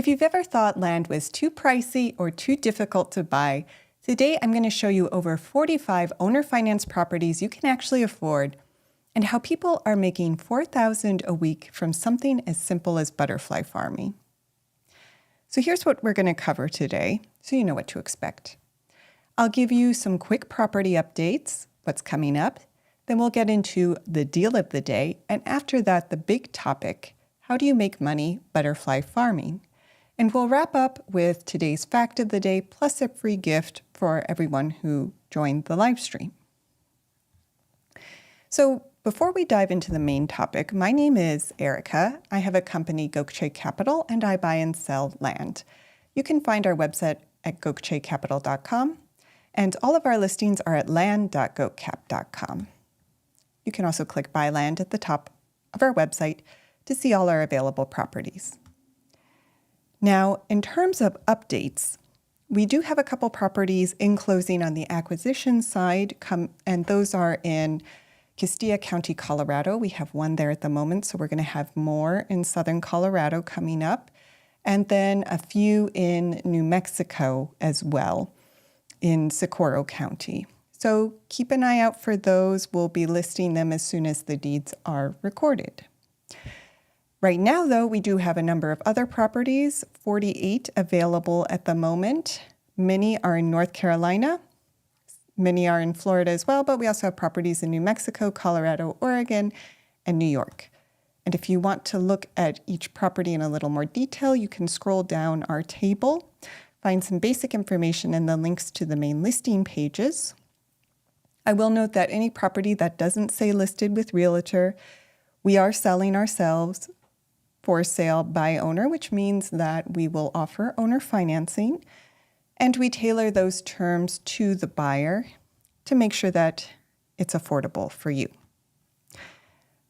If you've ever thought land was too pricey or too difficult to buy, today I'm going to show you over 45 owner-financed properties you can actually afford and how people are making $4,000 a week from something as simple as butterfly farming. So here's what we're going to cover today, so you know what to expect. I'll give you some quick property updates, what's coming up, then we'll get into the deal of the day, and after that, the big topic, how do you make money butterfly farming? And we'll wrap up with today's fact of the day, plus a free gift for everyone who joined the live stream. So before we dive into the main topic, my name is Erica. I have a company, Gokce Capital, and I buy and sell land. You can find our website at gokcecapital.com, and all of our listings are at land.gokcap.com. You can also click Buy Land at the top of our website to see all our available properties. Now, in terms of updates, we do have a couple properties in closing on the acquisition side, and those are in Castilla County, Colorado. We have one there at the moment, so we're going to have more in southern Colorado coming up, and then a few in New Mexico as well, in Socorro County. So keep an eye out for those. We'll be listing them as soon as the deeds are recorded. Right now, though, we do have a number of other properties, 48 available at the moment. Many are in North Carolina. Many are in Florida as well, but we also have properties in New Mexico, Colorado, Oregon, and New York. And if you want to look at each property in a little more detail, you can scroll down our table, find some basic information and the links to the main listing pages. I will note that any property that doesn't say listed with Realtor, we are selling ourselves for sale by owner, which means that we will offer owner financing, and we tailor those terms to the buyer to make sure that it's affordable for you.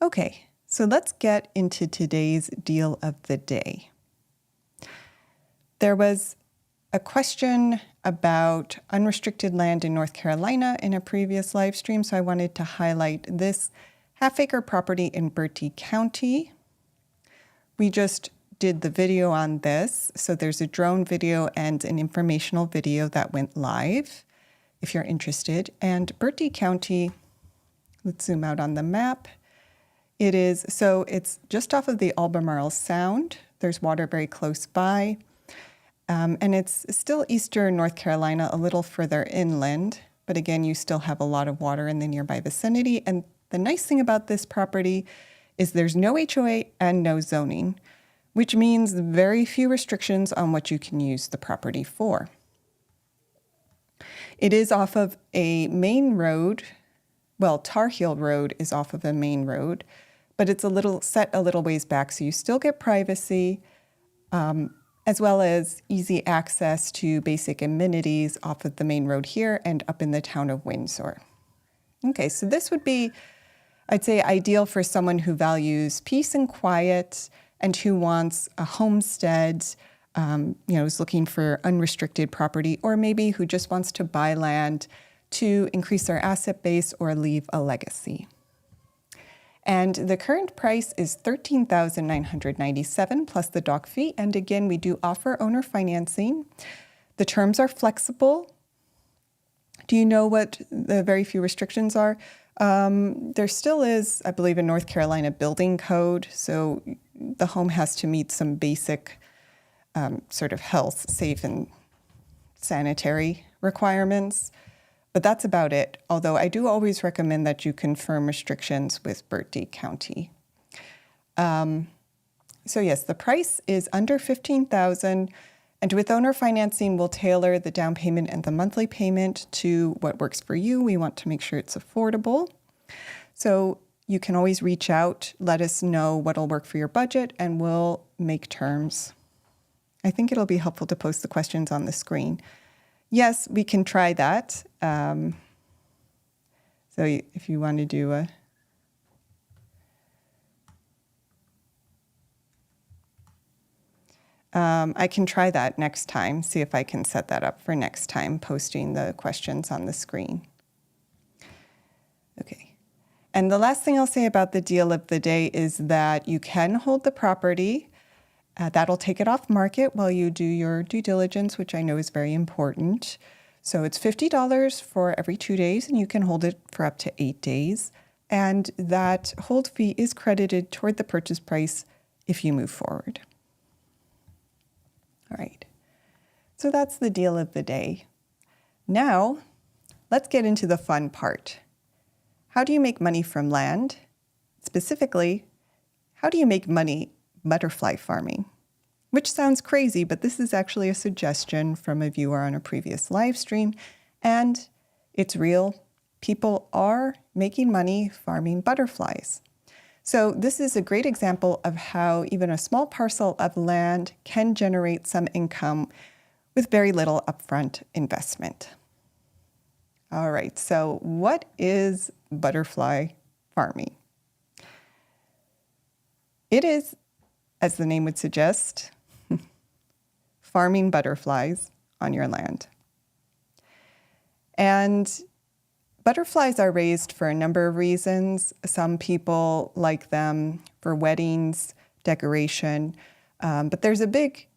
Okay, so let's get into today's deal of the day. There was a question about unrestricted land in North Carolina in a previous live stream, so I wanted to highlight this half-acre property in Bertie County. We just did the video on this, so there's a drone video and an informational video that went live, if you're interested. And Bertie County, let's zoom out on the map. It's just off of the Albemarle Sound. There's water very close by. And it's still eastern North Carolina, a little further inland, but again, you still have a lot of water in the nearby vicinity. And the nice thing about this property is there's no HOA and no zoning, which means very few restrictions on what you can use the property for. It is off of a main road. Well, Tar Heel Road is off of a main road, but it's set a little ways back, so you still get privacy, as well as easy access to basic amenities off of the main road here and up in the town of Windsor. Okay, so this would be, I'd say, ideal for someone who values peace and quiet and who wants a homestead, is looking for unrestricted property, or maybe who just wants to buy land to increase their asset base or leave a legacy. And the current price is $13,997 plus the doc fee. And again, we do offer owner financing. The terms are flexible. Do you know what the very few restrictions are? There still is, I believe, a North Carolina building code, so the home has to meet some basic sort of health, safe, and sanitary requirements. But that's about it, although I do always recommend that you confirm restrictions with Bertie County. So yes, the price is under $15,000, and with owner financing, we'll tailor the down payment and the monthly payment to what works for you. We want to make sure it's affordable. So you can always reach out, let us know what'll work for your budget, and we'll make terms. I think it'll be helpful to post the questions on the screen. Yes, we can try that. So if you want to do I can try that next time, see if I can set that up for next time, posting the questions on the screen. Okay. And the last thing I'll say about the deal of the day is that you can hold the property That'll take it off market while you do your due diligence, which I know is very important. So it's $50 for every 2 days, and you can hold it for up to 8 days. And that hold fee is credited toward the purchase price if you move forward. All right, so that's the deal of the day. Now, let's get into the fun part. How do you make money from land? Specifically, how do you make money butterfly farming? Which sounds crazy, but this is actually a suggestion from a viewer on a previous live stream, and it's real. People are making money farming butterflies. So this is a great example of how even a small parcel of land can generate some income with very little upfront investment. All right, so what is butterfly farming? It is, as the name would suggest, farming butterflies on your land. And butterflies are raised for a number of reasons. Some people like them for weddings, decoration, but there's a big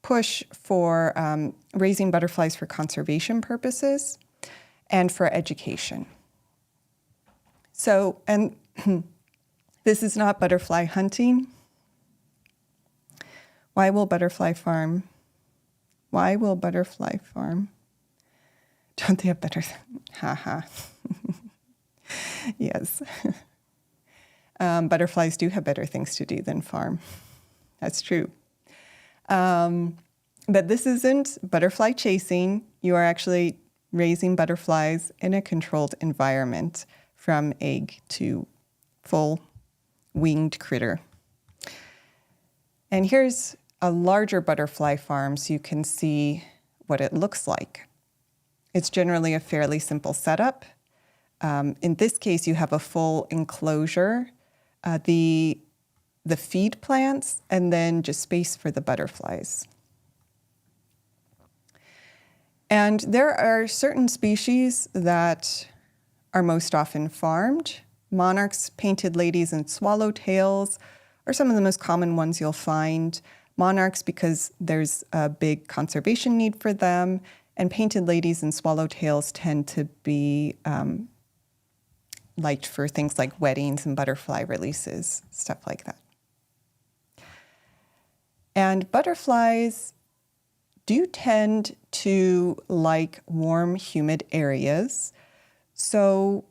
push for raising butterflies for conservation purposes and for education. So, and this is not butterfly hunting. Why will butterfly farm? Why will butterfly farm? Don't they have better? Haha. Yes. Butterflies do have better things to do than farm. That's true. But this isn't butterfly chasing. You are actually raising butterflies in a controlled environment from egg to full winged critter. And here's a larger butterfly farm so you can see what it looks like. It's generally a fairly simple setup. In this case, you have a full enclosure, the feed plants, and then just space for the butterflies. And there are certain species that are most often farmed. Monarchs, painted ladies, and swallowtails are some of the most common ones you'll find. Monarchs because there's a big conservation need for them, and painted ladies and swallowtails tend to be liked for things like weddings and butterfly releases, stuff like that. And butterflies do tend to like warm, humid areas. So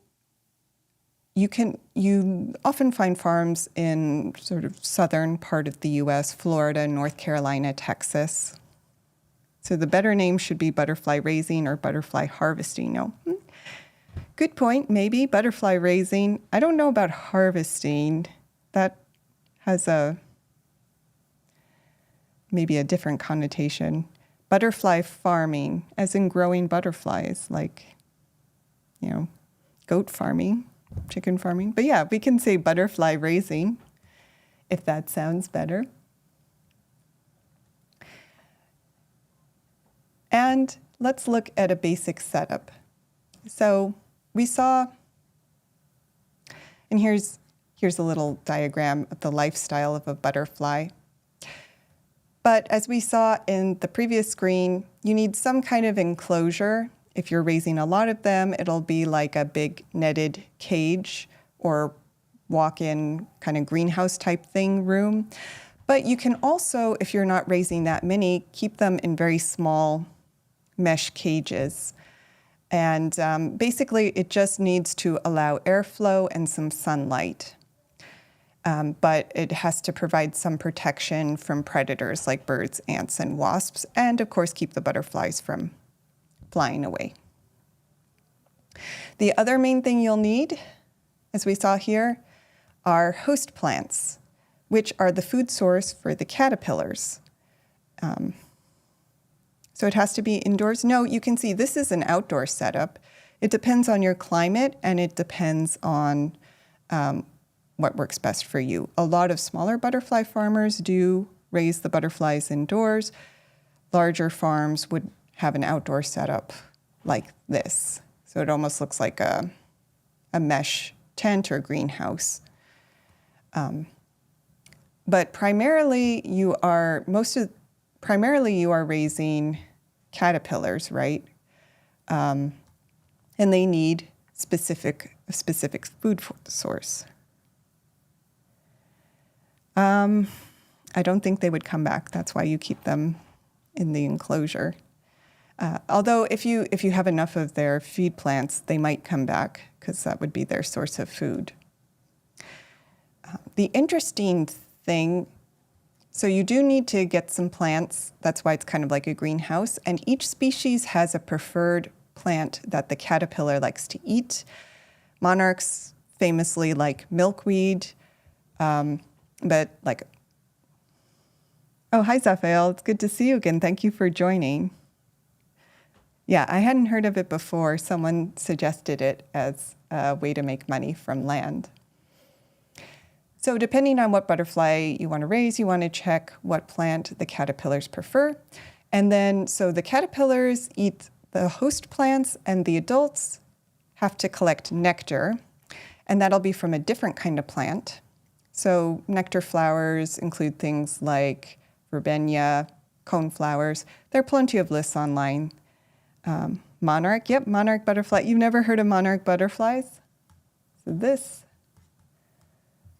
you often find farms in sort of southern part of the US, Florida, North Carolina, Texas. So the better name should be butterfly raising or butterfly harvesting. No. Good point, maybe butterfly raising. I don't know about harvesting. That has maybe a different connotation. Butterfly farming, as in growing butterflies, like, goat farming, chicken farming. But yeah, we can say butterfly raising, if that sounds better. And let's look at a basic setup. So we saw, and here's a little diagram of the lifestyle of a butterfly. But as we saw in the previous screen, you need some kind of enclosure. If you're raising a lot of them, it'll be like a big netted cage or walk-in kind of greenhouse type thing room. But you can also, if you're not raising that many, keep them in very small mesh cages. And basically, it just needs to allow airflow and some sunlight. But it has to provide some protection from predators like birds, ants, and wasps, and of course keep the butterflies from flying away. The other main thing you'll need, as we saw here, are host plants, which are the food source for the caterpillars. So it has to be indoors. No, you can see this is an outdoor setup. It depends on your climate, and it depends on what works best for you. A lot of smaller butterfly farmers do raise the butterflies indoors. Larger farms would have an outdoor setup like this. So it almost looks like a mesh tent or greenhouse. But primarily you are raising caterpillars, right? And they need a specific food source. I don't think they would come back. That's why you keep them in the enclosure. Although if you have enough of their feed plants, they might come back because that would be their source of food. The interesting thing, so you do need to get some plants. That's why it's kind of like a greenhouse. And each species has a preferred plant that the caterpillar likes to eat. Monarchs famously like milkweed, but like, oh, hi, Zaphael. It's good to see you again. Thank you for joining. Yeah, I hadn't heard of it before. Someone suggested it as a way to make money from land. So depending on what butterfly you want to raise, you want to check what plant the caterpillars prefer. And then, so the caterpillars eat the host plants and the adults have to collect nectar, and that'll be from a different kind of plant. So nectar flowers include things like verbena, coneflowers. There are plenty of lists online. Monarch, yep, monarch butterfly. You've never heard of monarch butterflies? So this,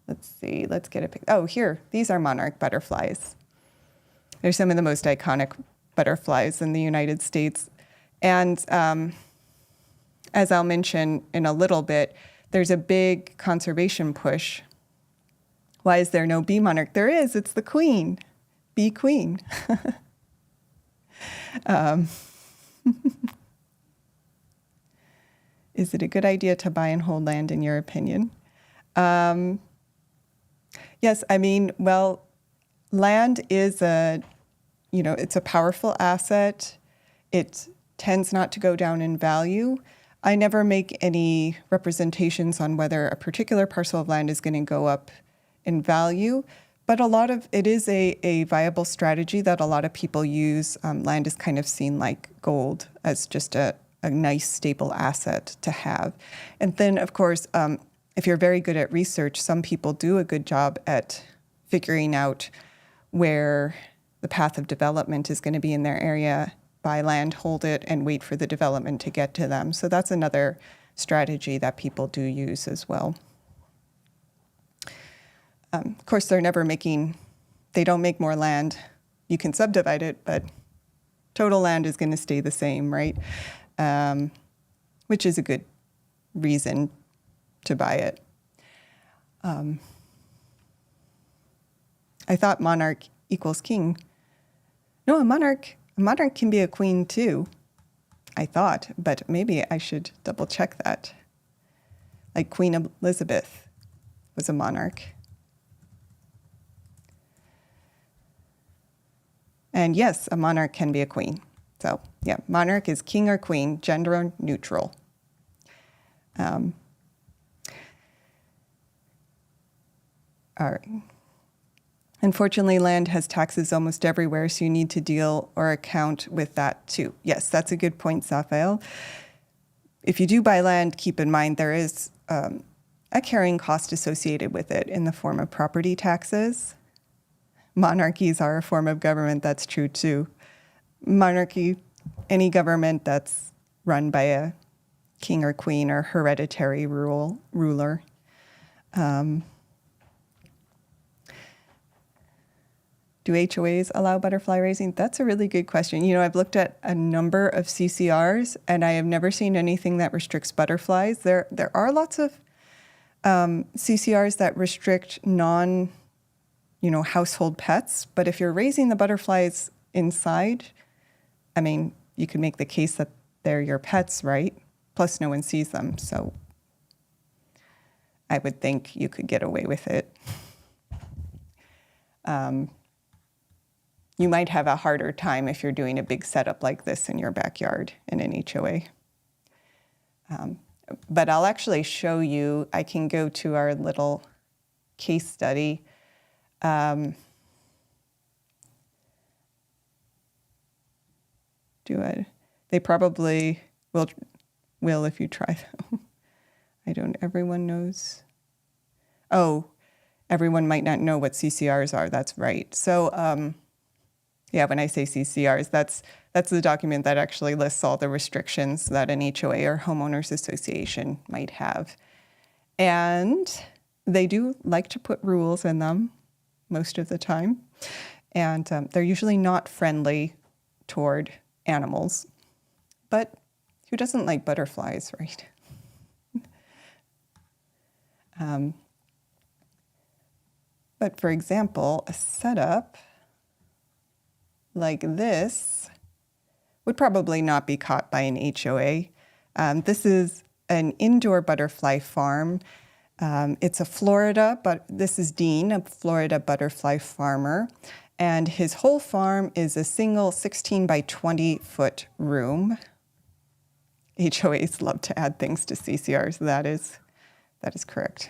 let's see, let's get a pic. Oh, here, these are monarch butterflies. They're some of the most iconic butterflies in the United States. And as I'll mention in a little bit, there's a big conservation push. Why is there no bee monarch? There is, it's the queen, bee queen. Is it a good idea to buy and hold land in your opinion? Yes, I mean, well, land is it's a powerful asset. It tends not to go down in value. I never make any representations on whether a particular parcel of land is going to go up in value, but a lot of it is a viable strategy that a lot of people use. Land is kind of seen like gold as just a nice stable asset to have. And then, of course, if you're very good at research, some people do a good job at figuring out where the path of development is going to be in their area, buy land, hold it, and wait for the development to get to them. So that's another strategy that people do use as well. Of course, they don't make more land. You can subdivide it, but total land is going to stay the same, right? Which is a good reason to buy it. I thought monarch equals king. No, a monarch can be a queen too, I thought, but maybe I should double check that. Like Queen Elizabeth was a monarch. And yes, a monarch can be a queen. So yeah, monarch is king or queen, gender neutral. All right. Unfortunately, land has taxes almost everywhere, so you need to deal or account with that too. Yes, that's a good point, Zaphael. If you do buy land, keep in mind there is a carrying cost associated with it in the form of property taxes. Monarchies are a form of government, that's true too. Monarchy, any government that's run by a king or queen or hereditary ruler. Do HOAs allow butterfly raising? That's a really good question. You know, I've looked at a number of CCRs and I have never seen anything that restricts butterflies. There are lots of CCRs that restrict household pets, but if you're raising the butterflies inside, I mean, you could make the case that they're your pets, right? Plus no one sees them, so I would think you could get away with it. You might have a harder time if you're doing a big setup like this in your backyard in an HOA. But I'll actually show you, I can go to our little case study. They probably will if you try them. Everyone knows. Oh, Everyone might not know what CCRs are. That's right. So yeah, when I say CCRs, that's the document that actually lists all the restrictions that an HOA or homeowners association might have. And they do like to put rules in them most of the time. And they're usually not friendly toward animals. But who doesn't like butterflies, right? But for example, a setup like this would probably not be caught by an HOA. This is an indoor butterfly farm. It's a Florida, but this is Dean, a Florida butterfly farmer. And his whole farm is a single 16 by 20 foot room. HOAs love to add things to CCRs. That is correct.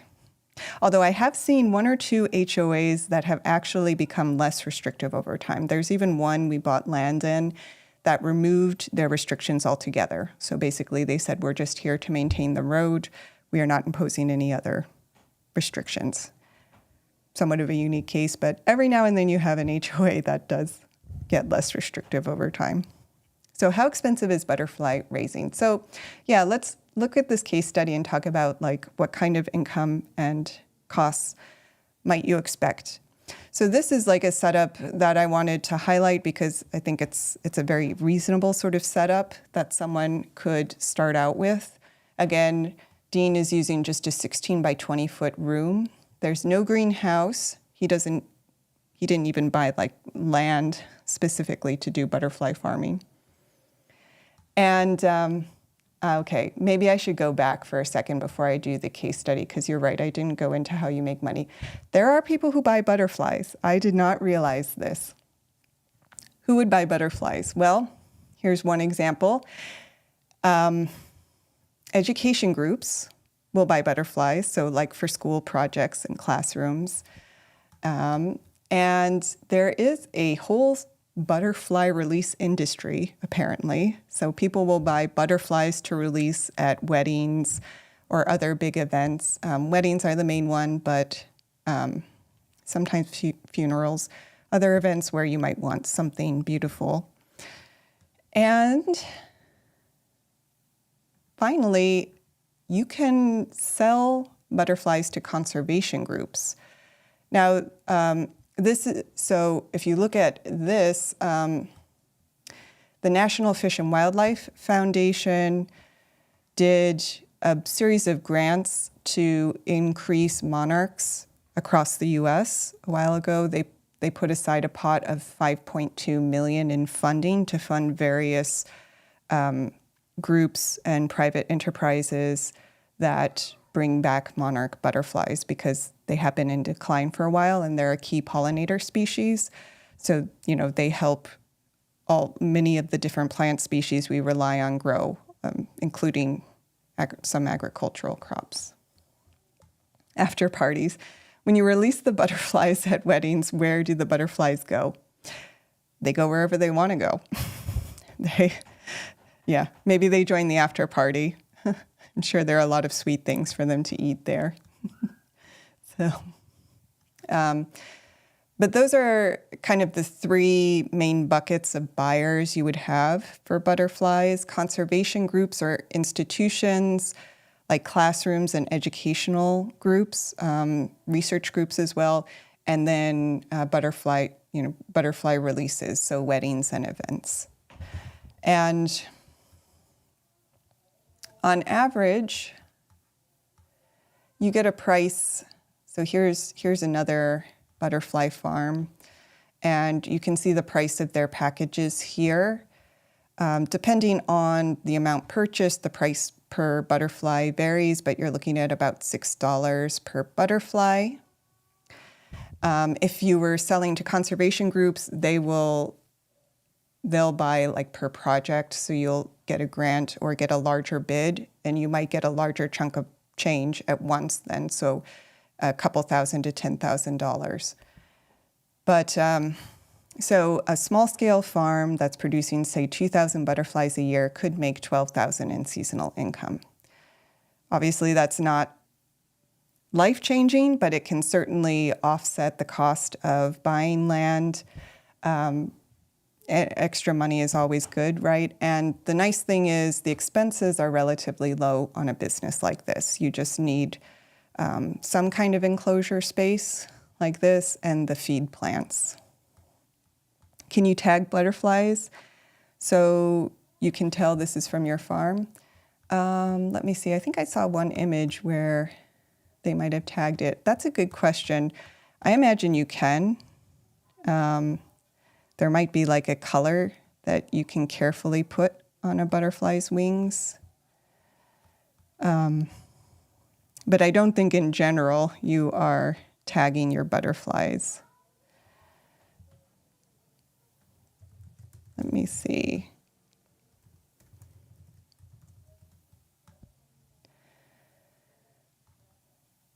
Although I have seen one or two HOAs that have actually become less restrictive over time. There's even one we bought land in that removed their restrictions altogether. So basically they said, we're just here to maintain the road. We are not imposing any other restrictions. Somewhat of a unique case, but every now and then you have an HOA that does get less restrictive over time. So how expensive is butterfly raising? So yeah, let's look at this case study and talk about like what kind of income and costs might you expect. So this is like a setup that I wanted to highlight because I think it's a very reasonable sort of setup that someone could start out with. Again, Dean is using just a 16 by 20 foot room. There's no greenhouse. He didn't even buy like land specifically to do butterfly farming. And okay, maybe I should go back for a second before I do the case study, because you're right, I didn't go into how you make money. There are people who buy butterflies. I did not realize this. Who would buy butterflies? Well, here's one example. Education groups will buy butterflies, so like for school projects and classrooms. And there is a whole butterfly release industry, apparently. So people will buy butterflies to release at weddings or other big events. Weddings are the main one, but sometimes funerals, other events where you might want something beautiful. And finally, you can sell butterflies to conservation groups. Now, so if you look at this, the National Fish and Wildlife Foundation did a series of grants to increase monarchs across the U.S. a while ago. They put aside a pot of $5.2 million in funding to fund various groups and private enterprises that bring back monarch butterflies because they have been in decline for a while and they're a key pollinator species. So, they help many of the different plant species we rely on grow, including some agricultural crops. After parties. When you release the butterflies at weddings, where do the butterflies go? They go wherever they want to go. Maybe they join the after party. I'm sure there are a lot of sweet things for them to eat there. But those are kind of the three main buckets of buyers you would have for butterflies. Conservation groups or institutions like classrooms and educational groups, research groups as well, and then butterfly releases, so weddings and events. And on average, you get a price. So here's another butterfly farm, and you can see the price of their packages here. Depending on the amount purchased, the price per butterfly varies, but you're looking at about $6 per butterfly. If you were selling to conservation groups, they'll buy like per project, so you'll get a grant or get a larger bid, and you might get a larger chunk of change at once then, so a couple $1,000 to $10,000. But so a small-scale farm that's producing, say, 2,000 butterflies a year could make $12,000 in seasonal income. Obviously, that's not life-changing, but it can certainly offset the cost of buying land. Extra money is always good, right? And the nice thing is the expenses are relatively low on a business like this. You just need some kind of enclosure space like this and the feed plants. Can you tag butterflies so you can tell this is from your farm? Let me see. I think I saw one image where they might have tagged it. That's a good question. I imagine you can. There might be like a color that you can carefully put on a butterfly's wings. But I don't think in general you are tagging your butterflies. Let me see.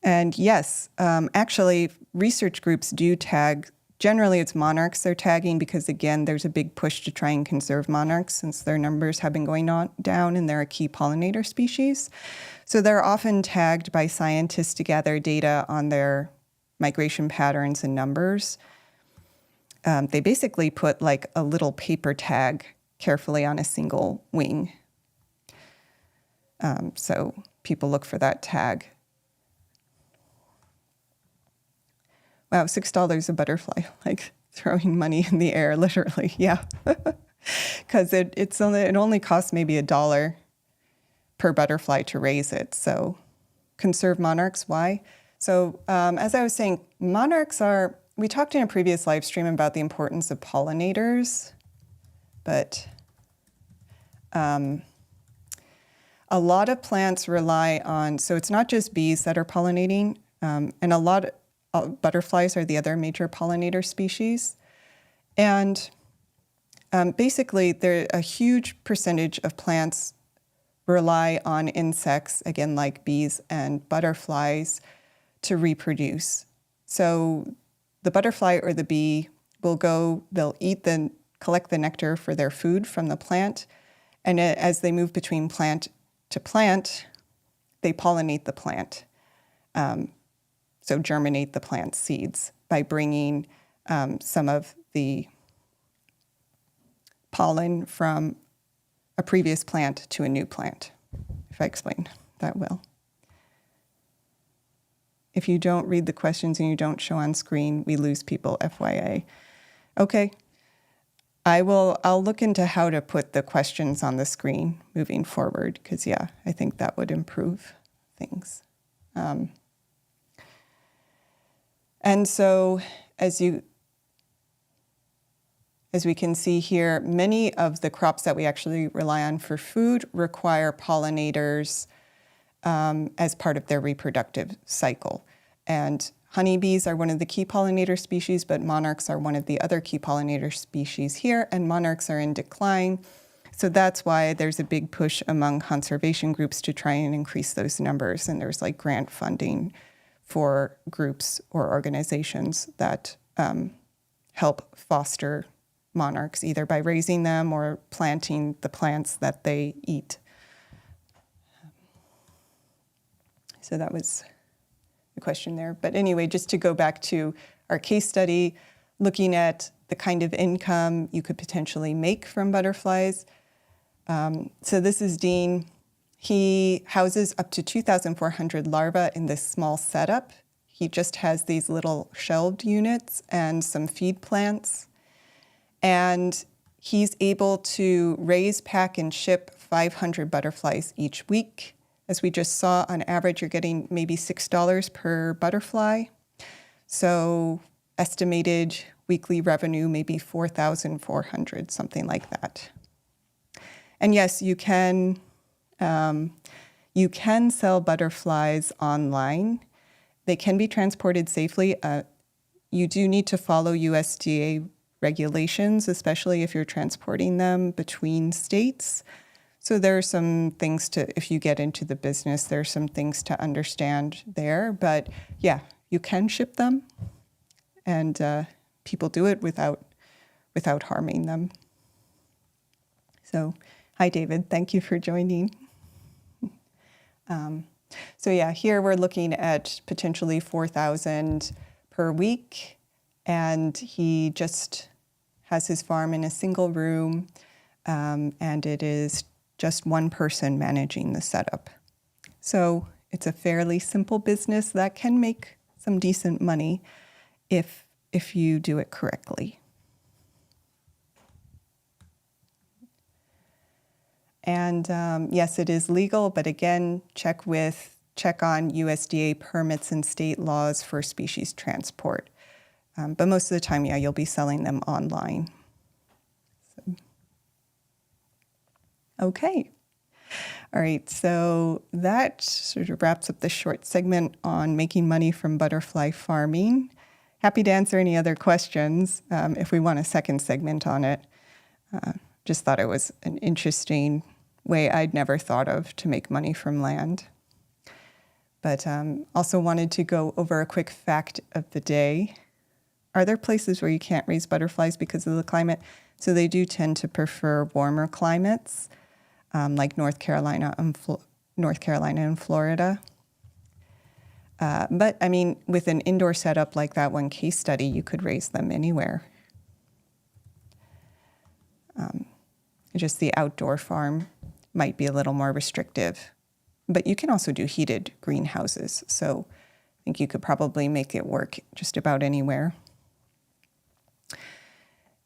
And yes, actually, research groups do tag. Generally, it's monarchs they're tagging because, again, there's a big push to try and conserve monarchs since their numbers have been going down and they're a key pollinator species. So they're often tagged by scientists to gather data on their migration patterns and numbers. They basically put like a little paper tag carefully on a single wing. So people look for that tag. Wow, $6 a butterfly, like throwing money in the air, literally, yeah. Because it only costs maybe $1 per butterfly to raise it. So conserve monarchs, why? So as I was saying, monarchs we talked in a previous live stream about the importance of pollinators, but a lot of plants rely on, so it's not just bees that are pollinating, and a lot of butterflies are the other major pollinator species. And basically, a huge percentage of plants rely on insects, again, like bees and butterflies, to reproduce. So the butterfly or the bee they'll collect the nectar for their food from the plant. And as they move between plant to plant, they pollinate the plant. So germinate the plant seeds by bringing some of the pollen from a previous plant to a new plant, if I explained that well. If you don't read the questions and you don't show on screen, we lose people, FYI. Okay, I'll look into how to put the questions on the screen moving forward, because yeah, I think that would improve things. And so as we can see here, many of the crops that we actually rely on for food require pollinators as part of their reproductive cycle. And honeybees are one of the key pollinator species, but monarchs are one of the other key pollinator species here, and monarchs are in decline. So that's why there's a big push among conservation groups to try and increase those numbers. And there's like grant funding for groups or organizations that help foster monarchs, either by raising them or planting the plants that they eat. So that was the question there. But anyway, just to go back to our case study, looking at the kind of income you could potentially make from butterflies. So this is Dean. He houses up to 2,400 larvae in this small setup. He just has these little shelved units and some feed plants. And he's able to raise, pack, and ship 500 butterflies each week. As we just saw, on average, you're getting maybe $6 per butterfly. So estimated weekly revenue, maybe 4,400, something like that. And yes, you can sell butterflies online. They can be transported safely. You do need to follow USDA regulations, especially if you're transporting them between states. So there are some things if you get into the business, there are some things to understand there. But yeah, you can ship them, and people do it without harming them. So, hi, David. Thank you for joining. So yeah, here we're looking at potentially 4,000 per week, and he just has his farm in a single room, and it is just one person managing the setup. So it's a fairly simple business that can make some decent money if you do it correctly. And yes, it is legal, but again, check on USDA permits and state laws for species transport. But most of the time, yeah, you'll be selling them online. So, okay. All right, so that sort of wraps up the short segment on making money from butterfly farming. Happy to answer any other questions if we want a second segment on it. Just thought it was an interesting way I'd never thought of to make money from land. But also wanted to go over a quick fact of the day. Are there places where you can't raise butterflies because of the climate? So they do tend to prefer warmer climates, like North Carolina and Florida. But I mean, with an indoor setup like that one case study, you could raise them anywhere. Just the outdoor farm might be a little more restrictive. But you can also do heated greenhouses. So I think you could probably make it work just about anywhere.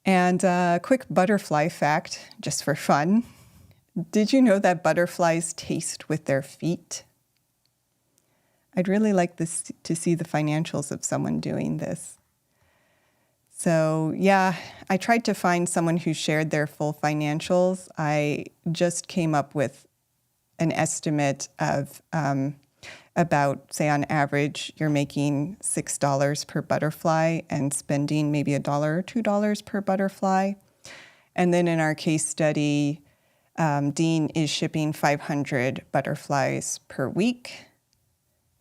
And a quick butterfly fact, just for fun. Did you know that butterflies taste with their feet? I'd really like to see the financials of someone doing this. So yeah, I tried to find someone who shared their full financials. I just came up with an estimate of about, say on average, you're making $6 per butterfly and spending maybe $1 or $2 per butterfly. And then in our case study, Dean is shipping 500 butterflies per week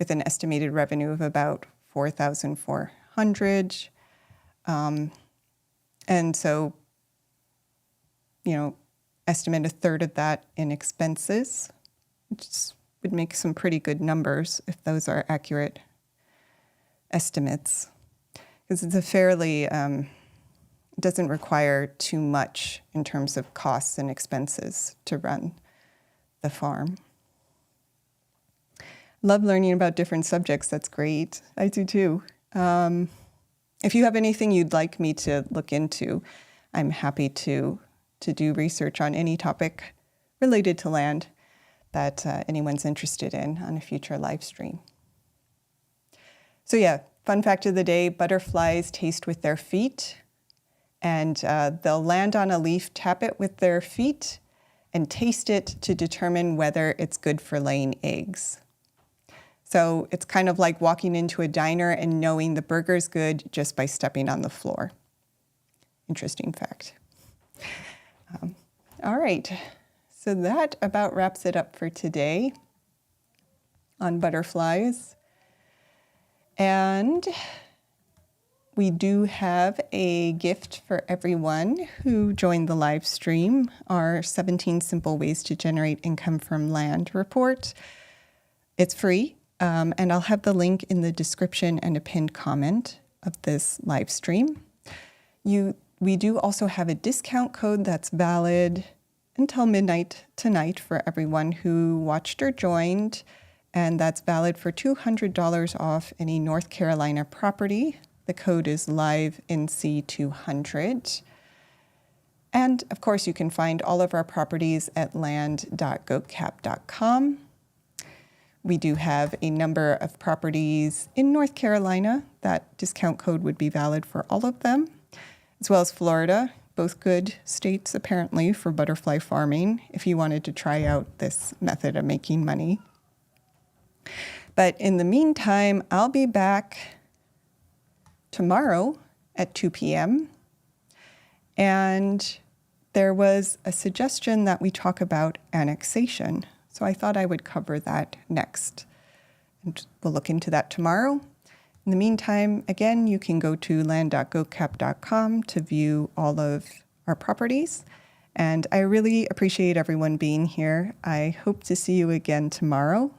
with an estimated revenue of about $4,400. And so, estimate a third of that in expenses, which would make some pretty good numbers if those are accurate estimates. Because it's a fairly, it doesn't require too much in terms of costs and expenses to run the farm. Love learning about different subjects. That's great. I do too. If you have anything you'd like me to look into, I'm happy to do research on any topic related to land that anyone's interested in on a future live stream. So yeah, fun fact of the day, butterflies taste with their feet, and they'll land on a leaf, tap it with their feet, and taste it to determine whether it's good for laying eggs. So it's kind of like walking into a diner and knowing the burger's good just by stepping on the floor. Interesting fact. All right, so that about wraps it up for today on butterflies. And we do have a gift for everyone who joined the live stream, our 17 Simple Ways to Generate Income from Land report. It's free. And I'll have the link in the description and a pinned comment of this live stream. We do also have a discount code that's valid until midnight tonight for everyone who watched or joined, and that's valid for $200 off any North Carolina property. The code is LiveNC200. And of course, you can find all of our properties at land.goatcap.com. We do have a number of properties in North Carolina. That discount code would be valid for all of them, as well as Florida, both good states apparently for butterfly farming if you wanted to try out this method of making money. But in the meantime, I'll be back tomorrow at 2 p.m. And there was a suggestion that we talk about annexation. So I thought I would cover that next. And we'll look into that tomorrow. In the meantime, again, you can go to land.goatcap.com to view all of our properties. And I really appreciate everyone being here. I hope to see you again tomorrow.